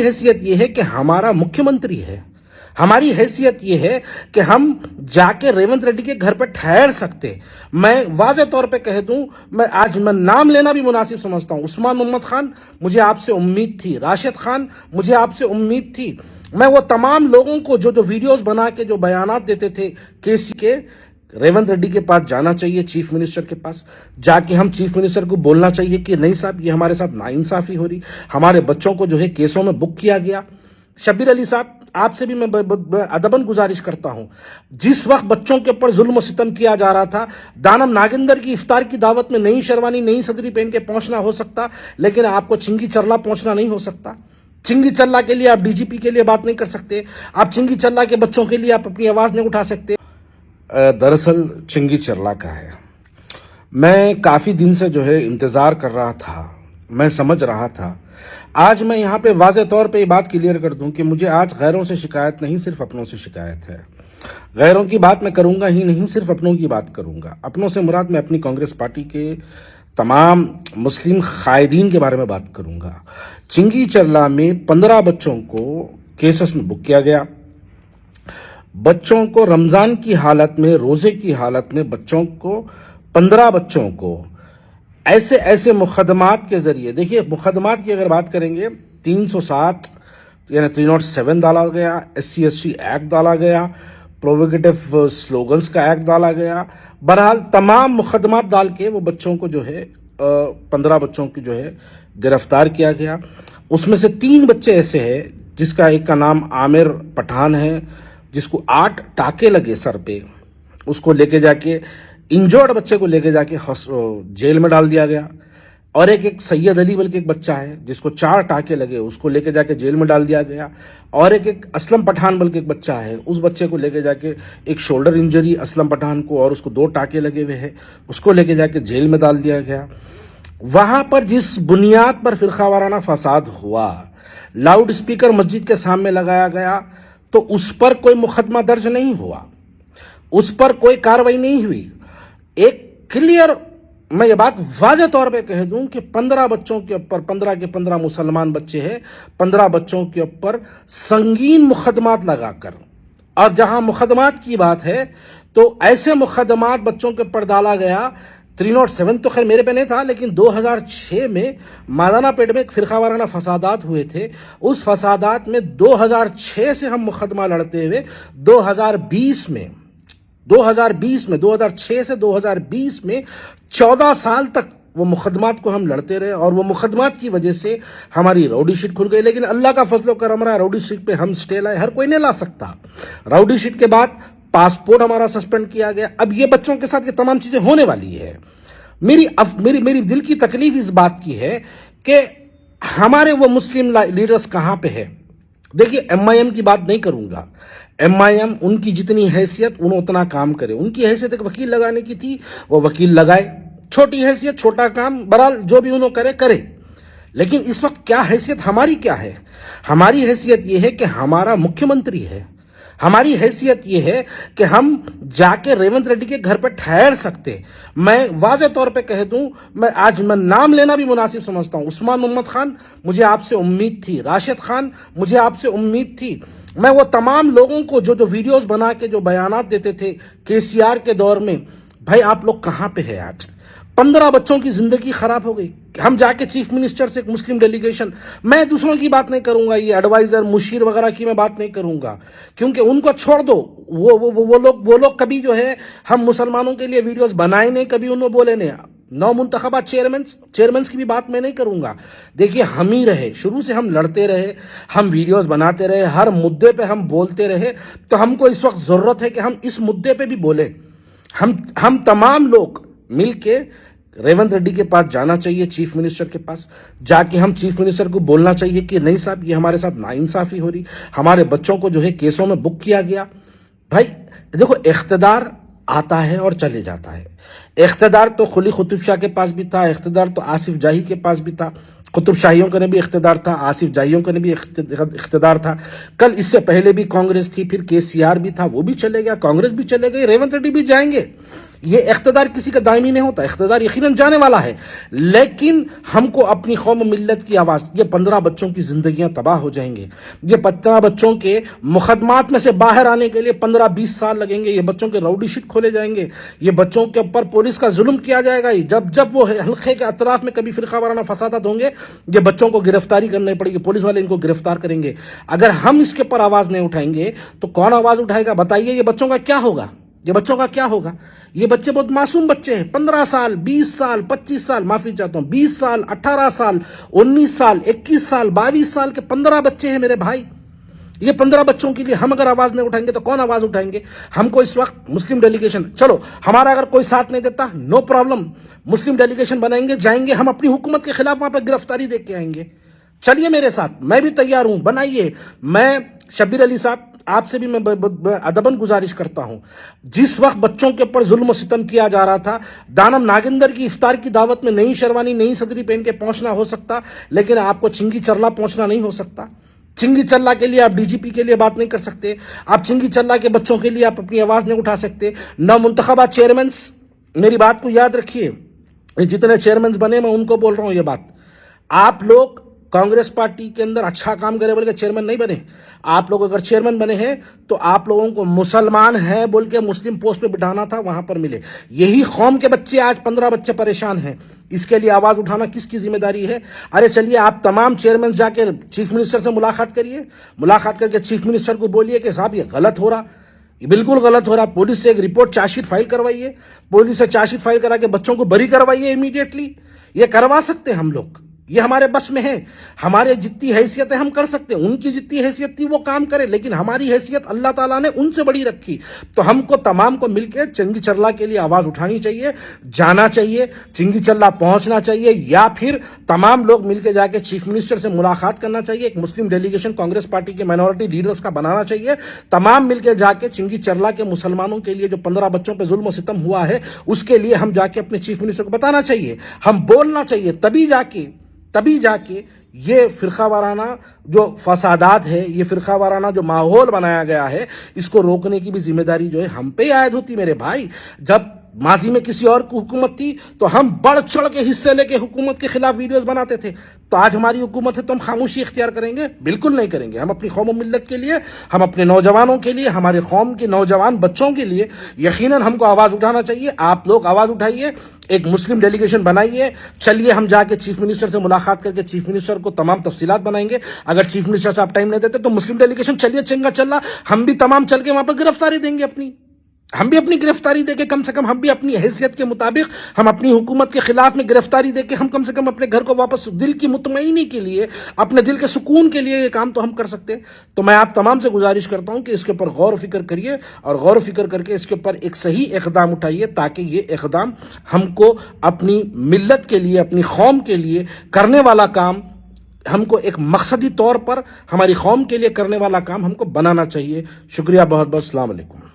حیثیت یہ ہے کہ ہمارا مکھیہ منتری ہے. ہماری حیثیت یہ ہے کہ ہم جا کے ریونت ریڈی کے گھر پہ ٹھہر سکتے. میں واضح طور پہ کہہ دوں, میں نام لینا بھی مناسب سمجھتا ہوں. عثمان محمد خان, مجھے آپ سے امید تھی. راشد خان, مجھے آپ سے امید تھی. میں وہ تمام لوگوں کو جو ویڈیوز بنا کے جو بیانات دیتے تھے کیسی کے, ریونت ریڈی کے پاس جانا چاہیے, چیف منسٹر کے پاس جا کے ہم چیف منسٹر کو بولنا چاہیے کہ نہیں صاحب, یہ ہمارے ساتھ ناانصافی ہو رہی, ہمارے بچوں کو جو ہے کیسوں میں بک کیا گیا. شبیر علی صاحب, آپ سے بھی میں ادباً گزارش کرتا ہوں, جس وقت بچوں کے اوپر ظلم و ستم کیا جا رہا تھا, دانم ناگندر کی افطار کی دعوت میں نئی شیروانی نئی صدری پہن کے پہنچنا ہو سکتا, لیکن آپ کو چنگی چرلا پہنچنا نہیں ہو سکتا. چنگی چرلا کے لیے آپ ڈی جی پی کے لیے بات نہیں کر سکتے, آپ چنگی چرلا کے بچوں کے لیے آپ اپنی آواز نہیں اٹھا سکتے. دراصل چنگی چرلا کا ہے. میں کافی دن سے جو ہے انتظار کر رہا تھا, میں سمجھ رہا تھا. آج میں یہاں پہ واضح طور پہ یہ بات کلیئر کر دوں کہ مجھے آج غیروں سے شکایت نہیں, صرف اپنوں سے شکایت ہے. غیروں کی بات میں کروں گا ہی نہیں, صرف اپنوں کی بات کروں گا. اپنوں سے مراد میں اپنی کانگریس پارٹی کے تمام مسلم قائدین کے بارے میں بات کروں گا. چنگی چرلا میں 15 بچوں کو کیسز میں بک کیا گیا. بچوں کو رمضان کی حالت میں, روزے کی حالت میں بچوں کو 15 بچوں کو ایسے مقدمات کے ذریعے, دیکھیے مقدمات کی اگر بات کریں گے 307 یعنی 307 ڈالا گیا, SC/ST ایکٹ ڈالا گیا, پروووکیٹو سلوگنز کا ایکٹ ڈالا گیا. بہرحال تمام مقدمات ڈال کے وہ بچوں کو جو ہے 15 بچوں کی جو ہے گرفتار کیا گیا. اس میں سے 3 بچے ایسے ہیں جس کا ایک کا نام عامر پٹھان ہے, جس کو 8 ٹاکے لگے سر پہ. اس کو لے کے جا کے انجورڈ بچے کو لے کے جا کے جیل میں ڈال دیا گیا. اور ایک سید علی بلکہ ایک بچہ ہے جس کو 4 ٹاکے لگے, اس کو لے کے جا کے جیل میں ڈال دیا گیا. اور ایک اسلم پٹھان بلکہ ایک بچہ ہے, اس بچے کو لے کے جا کے ایک شولڈر انجری اسلم پٹھان کو, اور اس کو 2 ٹاکے لگے ہوئے ہیں, اس کو لے کے جا کے جیل میں ڈال دیا گیا. وہاں پر جس بنیاد پر فرقہ وارانہ فساد ہوا, لاؤڈ اسپیکر مسجد کے سامنے لگایا گیا, تو اس پر کوئی مقدمہ درج نہیں ہوا, اس پر کوئی کارروائی نہیں ہوئی. ایک کلیئر, میں یہ بات واضح طور پہ کہہ دوں کہ 15 بچوں کے اوپر, 15 کے 15 مسلمان بچے ہیں, 15 بچوں کے اوپر سنگین مقدمات لگا کر, اور جہاں مقدمات کی بات ہے تو ایسے مقدمات بچوں کے اوپر ڈالا گیا. 307 تو خیر میرے پہ نہیں تھا, لیکن 2006 میں مادانہ پیٹ میں ایک فرقہ وارانہ فسادات ہوئے تھے. اس فسادات میں 2006 سے ہم مقدمہ لڑتے ہوئے 2020 میں 2006 سے 2020 میں 14 سال تک وہ مقدمات کو ہم لڑتے رہے, اور وہ مقدمات کی وجہ سے ہماری راؤڈی شیٹ کھل گئی. لیکن اللہ کا فضل و کرم رہا, راؤڈی شیٹ پہ ہم سٹے لائے, ہر کوئی نہیں لا سکتا. راؤڈی شیٹ کے بعد پاسپورٹ ہمارا سسپینڈ کیا گیا. اب یہ بچوں کے ساتھ یہ تمام چیزیں ہونے والی ہے. میری دل کی تکلیف اس بات کی ہے کہ ہمارے وہ مسلم لیڈرز کہاں پہ ہے. دیکھیے MIM کی بات نہیں کروں گا, MIM ان کی جتنی حیثیت انہوں اتنا کام کرے. ان کی حیثیت ایک وکیل لگانے کی تھی, وہ وکیل لگائے. چھوٹی حیثیت چھوٹا کام, بہرحال جو بھی انہوں کرے. لیکن اس وقت کیا حیثیت ہماری کیا ہے؟ ہماری حیثیت یہ ہے کہ ہمارا مکھیہ منتری ہے. ہماری حیثیت یہ ہے کہ ہم جا کے ریونت ریڈی کے گھر پہ ٹھہر سکتے. میں واضح طور پہ کہہ دوں, میں نام لینا بھی مناسب سمجھتا ہوں. عثمان محمد خان, مجھے آپ سے امید تھی. راشد خان, مجھے آپ سے امید تھی. میں وہ تمام لوگوں کو جو ویڈیوز بنا کے جو بیانات دیتے تھے KCR کے دور میں, بھائی آپ لوگ کہاں پہ ہیں آج؟ 15 بچوں کی زندگی خراب ہو گئی. ہم جا کے چیف منسٹر سے ایک مسلم ڈیلیگیشن, میں دوسروں کی بات نہیں کروں گا, یہ ایڈوائزر مشیر وغیرہ کی میں بات نہیں کروں گا, کیونکہ ان کو چھوڑ دو. وہ لوگ کبھی جو ہے ہم مسلمانوں کے لیے ویڈیوز بنائے نہیں, کبھی انہوں بولے نہیں. نو منتخبہ چیئرمینس کی بھی بات میں نہیں کروں گا. دیکھیے ہم ہی رہے, شروع سے ہم لڑتے رہے, ہم ویڈیوز بناتے رہے, ہر مدعے پہ ہم بولتے رہے. تو ہم کو اس وقت ضرورت ہے کہ ہم اس مدعے پہ بھی بولیں. ہم تمام لوگ مل کے ریونت ریڈی کے پاس جانا چاہیے, چیف منسٹر کے پاس جا کے ہم چیف منسٹر کو بولنا چاہیے کہ نہیں صاحب, یہ ہمارے ساتھ ناانصافی ہو رہی, ہمارے بچوں کو جو ہے کیسوں میں بک کیا گیا. بھائی دیکھو, اقتدار آتا ہے اور چلے جاتا ہے. اقتدار تو قلی قطب شاہ کے پاس بھی تھا, اقتدار تو آصف جاہی کے پاس بھی تھا, قطب شاہیوں کا نے بھی اقتدار تھا, آصف جاہیوں کا نے بھی اقتدار تھا. کل اس سے پہلے بھی کانگریس تھی, پھر KCR بھی تھا, وہ بھی چلے گیا, کانگریس بھی چلے گئی, ریونت ریڈی بھی جائیں گے. یہ اقتدار کسی کا دائمی نہیں ہوتا، اقتدار یقیناً جانے والا ہے، لیکن ہم کو اپنی قوم و ملت کی آواز، یہ 15 بچوں کی زندگیاں تباہ ہو جائیں گے، یہ 15 بچوں کے مقدمات میں سے باہر آنے کے لیے 15-20 سال لگیں گے، یہ بچوں کے راؤڈی شیٹ کھولے جائیں گے، یہ بچوں کے اوپر پولیس کا ظلم کیا جائے گا، جب وہ حلقے کے اطراف میں کبھی فرقہ وارانہ فسادات ہوں گے، یہ بچوں کو گرفتاری کرنے پڑے گی، پولیس والے ان کو گرفتار کریں گے۔ اگر ہم اس کے اوپر آواز نہیں اٹھائیں گے تو کون آواز اٹھائے گا؟ بتائیے، یہ بچوں کا کیا ہوگا؟ یہ بچوں کا کیا ہوگا؟ یہ بچے بہت معصوم بچے ہیں، 15 سال، 20 سال، 25 سال، معافی چاہتا ہوں، 20 سال، 18 سال، 19 سال، 21 سال، 22 سال کے 15 بچے ہیں میرے بھائی۔ یہ 15 بچوں کے لیے ہم اگر آواز نہیں اٹھائیں گے تو کون آواز اٹھائیں گے؟ ہم کو اس وقت مسلم ڈیلیگیشن، چلو ہمارا اگر کوئی ساتھ نہیں دیتا، نو پرابلم، مسلم ڈیلیگیشن بنائیں گے، جائیں گے، ہم اپنی حکومت کے خلاف وہاں پہ گرفتاری دے کے آئیں گے۔ چلیے میرے ساتھ، میں بھی تیار ہوں، بنائیے۔ میں شبیر علی صاحب، آپ سے بھی میں ادباً گزارش کرتا ہوں، جس وقت بچوں کے اوپر ظلم و ستم کیا جا رہا تھا، دانم ناگندر کی افطار کی دعوت میں نئی شیروانی، نئی صدری پہن کے پہنچنا ہو سکتا، لیکن آپ کو چنگی چرلا پہنچنا نہیں ہو سکتا۔ چنگی چرلا کے لیے آپ ڈی جی پی کے لیے بات نہیں کر سکتے، آپ چنگی چرلا کے بچوں کے لیے آپ اپنی آواز نہیں اٹھا سکتے۔ نہ منتخبہ چیئرمینس، میری بات کو یاد رکھیے، جتنے چیئرمینس بنے میں ان کو بول رہا ہوں یہ بات، آپ لوگ کانگریس پارٹی کے اندر اچھا کام کرے بول کے چیئرمین نہیں بنے۔ آپ لوگ اگر چیئرمین بنے ہیں تو آپ لوگوں کو مسلمان ہیں بول کے مسلم پوسٹ پہ بٹھانا تھا، وہاں پر ملے۔ یہی قوم کے بچے، آج 15 بچے پریشان ہیں، اس کے لیے آواز اٹھانا کس کی ذمہ داری ہے؟ ارے چلیے، آپ تمام چیئرمین جا کے چیف منسٹر سے ملاقات کریے، ملاقات کر کے چیف منسٹر کو بولیے کہ صاحب یہ غلط ہو رہا، یہ بالکل غلط ہو رہا، پولیس سے ایک رپورٹ چارج شیٹ فائل کروائیے، پولیس سے چارج شیٹ فائل کرا کے بچوں کو بری کروائیے امیڈیٹلی۔ یہ کروا سکتے ہم لوگ، یہ ہمارے بس میں ہے، ہمارے جتنی حیثیت ہے ہم کر سکتے ہیں، ان کی جتنی حیثیت تھی وہ کام کرے، لیکن ہماری حیثیت اللہ تعالیٰ نے ان سے بڑی رکھی، تو ہم کو تمام کو مل کے چنگی چرلا کے لیے آواز اٹھانی چاہیے، جانا چاہیے، چنگی چرلا پہنچنا چاہیے، یا پھر تمام لوگ مل کے جا کے چیف منسٹر سے ملاقات کرنا چاہیے، ایک مسلم ڈیلیگیشن کانگریس پارٹی کے مائنورٹی لیڈرز کا بنانا چاہیے، تمام مل کے جا کے چنگی چرلا کے مسلمانوں کے لیے جو 15 بچوں پہ ظلم و ستم ہوا ہے اس کے لیے ہم جا کے اپنے چیف منسٹر کو بتانا چاہیے، ہم بولنا چاہیے، تبھی جا کے یہ فرقہ وارانہ جو فسادات ہے، یہ فرقہ وارانہ جو ماحول بنایا گیا ہے، اس کو روکنے کی بھی ذمہ داری جو ہے ہم پہ عائد ہوتی میرے بھائی۔ جب ماضی میں کسی اور کو حکومت تھی تو ہم بڑھ چڑھ کے حصے لے کے حکومت کے خلاف ویڈیوز بناتے تھے، تو آج ہماری حکومت ہے تو ہم خاموشی اختیار کریں گے؟ بالکل نہیں کریں گے۔ ہم اپنی قوم و ملت کے لیے، ہم اپنے نوجوانوں کے لیے، ہمارے قوم کے نوجوان بچوں کے لیے یقیناً ہم کو آواز اٹھانا چاہیے۔ آپ لوگ آواز اٹھائیے، ایک مسلم ڈیلیگیشن بنائیے، چلیے ہم جا کے چیف منسٹر سے ملاقات کر کے چیف منسٹر کو تمام تفصیلات بنائیں گے۔ اگر چیف منسٹر صاحب ٹائم نہیں دیتے تو مسلم ڈیلیگیشن چلیے، چنگا چلا، ہم بھی تمام چل کے وہاں پر گرفتاری دیں گے، ہم بھی اپنی گرفتاری دے کے کم سے کم ہم بھی اپنی حیثیت کے مطابق ہم اپنی حکومت کے خلاف میں گرفتاری دے کے ہم کم سے کم اپنے گھر کو واپس دل کی مطمئنی کے لیے، اپنے دل کے سکون کے لیے یہ کام تو ہم کر سکتے ہیں۔ تو میں آپ تمام سے گزارش کرتا ہوں کہ اس کے اوپر غور و فکر کریے، اور غور و فکر کر کے اس کے اوپر ایک صحیح اقدام اٹھائیے، تاکہ یہ اقدام ہم کو اپنی ملت کے لیے، اپنی قوم کے لیے کرنے والا کام، ہم کو ایک مقصدی طور پر ہماری قوم کے لیے کرنے والا کام ہم کو بنانا چاہیے۔ شکریہ بہت بہت، السلام علیکم۔